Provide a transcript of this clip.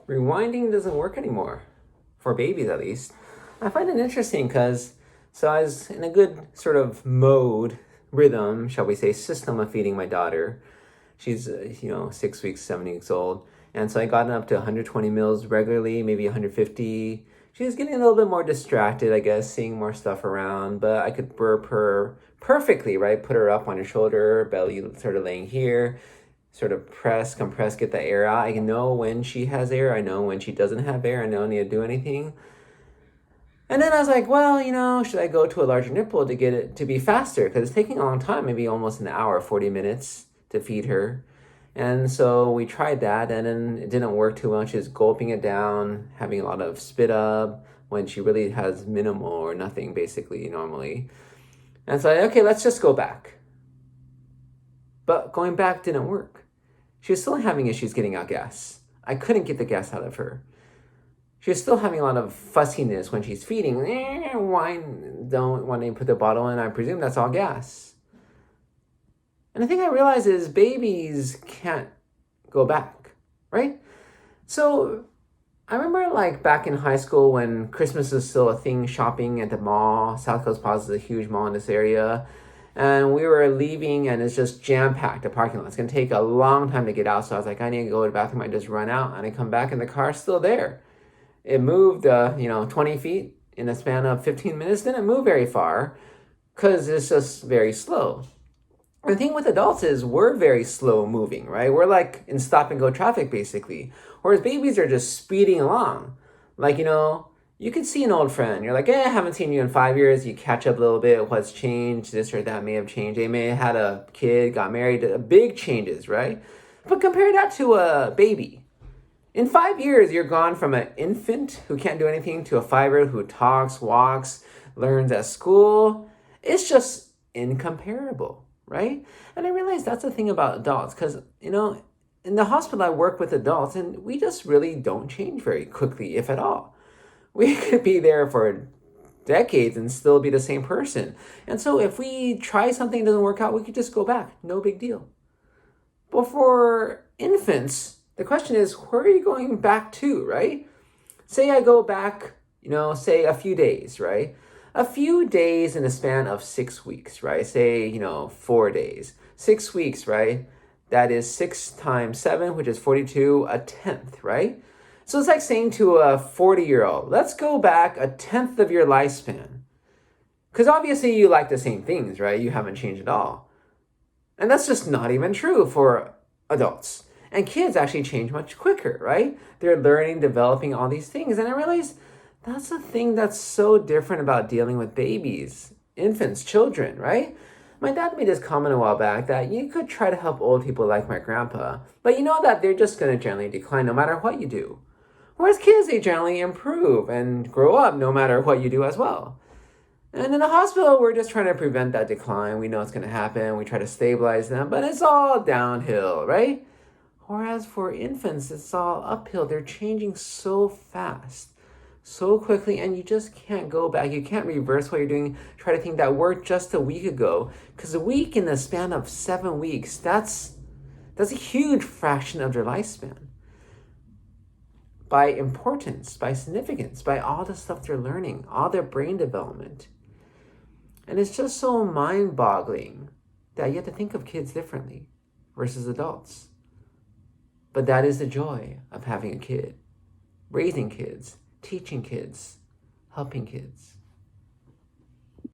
Rewinding doesn't work anymore, for babies at least. I find it interesting because I was in a good sort of mode, rhythm, shall we say, system of feeding my daughter. She's 6 weeks, 7 weeks old, and so I got up to 120 mils regularly, maybe 150. She was getting a little bit more distracted, I guess, seeing more stuff around, but I could burp her perfectly, right? Put her up on her shoulder, belly sort of laying here, sort of press, compress, get the air out. I know when she has air. I know when she doesn't have air. I don't need to do anything. And then I was like, well, should I go to a larger nipple to get it to be faster? Because it's taking a long time, maybe almost an hour, 40 minutes to feed her. And so we tried that, and then it didn't work too much. She's gulping it down, having a lot of spit up when she really has minimal or nothing, basically, normally. And so, okay, let's just go back. But going back didn't work. She was still having issues getting out gas. I couldn't get the gas out of her. She was still having a lot of fussiness when she's feeding. Wine, don't want to put the bottle in. I presume that's all gas. And the thing I realized is babies can't go back, right? So I remember like back in high school when Christmas was still a thing, shopping at the mall. South Coast Plaza is a huge mall in this area. And we were leaving and it's just jam-packed, the parking lot. It's going to take a long time to get out. So I was like, I need to go to the bathroom. I just run out and I come back and the car's still there. It moved, 20 feet in a span of 15 minutes. Didn't move very far because it's just very slow. And the thing with adults is we're very slow moving, right? We're like in stop and go traffic basically. Whereas babies are just speeding along. Like, you could see an old friend. You're like, I haven't seen you in 5 years. You catch up a little bit. What's changed? This or that may have changed. They may have had a kid, got married. Big changes, right? But compare that to a baby. In 5 years, you're gone from an infant who can't do anything to a 5-year-old who talks, walks, learns at school. It's just incomparable, right? And I realized that's the thing about adults because, in the hospital, I work with adults and we just really don't change very quickly, if at all. We could be there for decades and still be the same person. And so if we try something that doesn't work out, we could just go back. No big deal. But for infants, the question is, where are you going back to, right? Say I go back, say a few days, right? A few days in a span of 6 weeks, right? Say, 4 days. 6 weeks, right? That is 6 times 7, which is 42, a tenth, right? So it's like saying to a 40-year-old, let's go back a tenth of your lifespan. Because obviously you like the same things, right? You haven't changed at all. And that's just not even true for adults. And kids actually change much quicker, right? They're learning, developing all these things. And I realize that's the thing that's so different about dealing with babies, infants, children, right? My dad made this comment a while back that you could try to help old people like my grandpa, but you know that they're just going to generally decline no matter what you do. Whereas kids, they generally improve and grow up no matter what you do as well. And in the hospital, we're just trying to prevent that decline. We know it's going to happen. We try to stabilize them, but it's all downhill, right? Whereas for infants, it's all uphill. They're changing so fast, so quickly, and you just can't go back. You can't reverse what you're doing. Try to think that worked just a week ago. Because a week in the span of 7 weeks, that's a huge fraction of their lifespan. By importance, by significance, by all the stuff they're learning, all their brain development. And it's just so mind-boggling that you have to think of kids differently versus adults. But that is the joy of having a kid, raising kids, teaching kids, helping kids.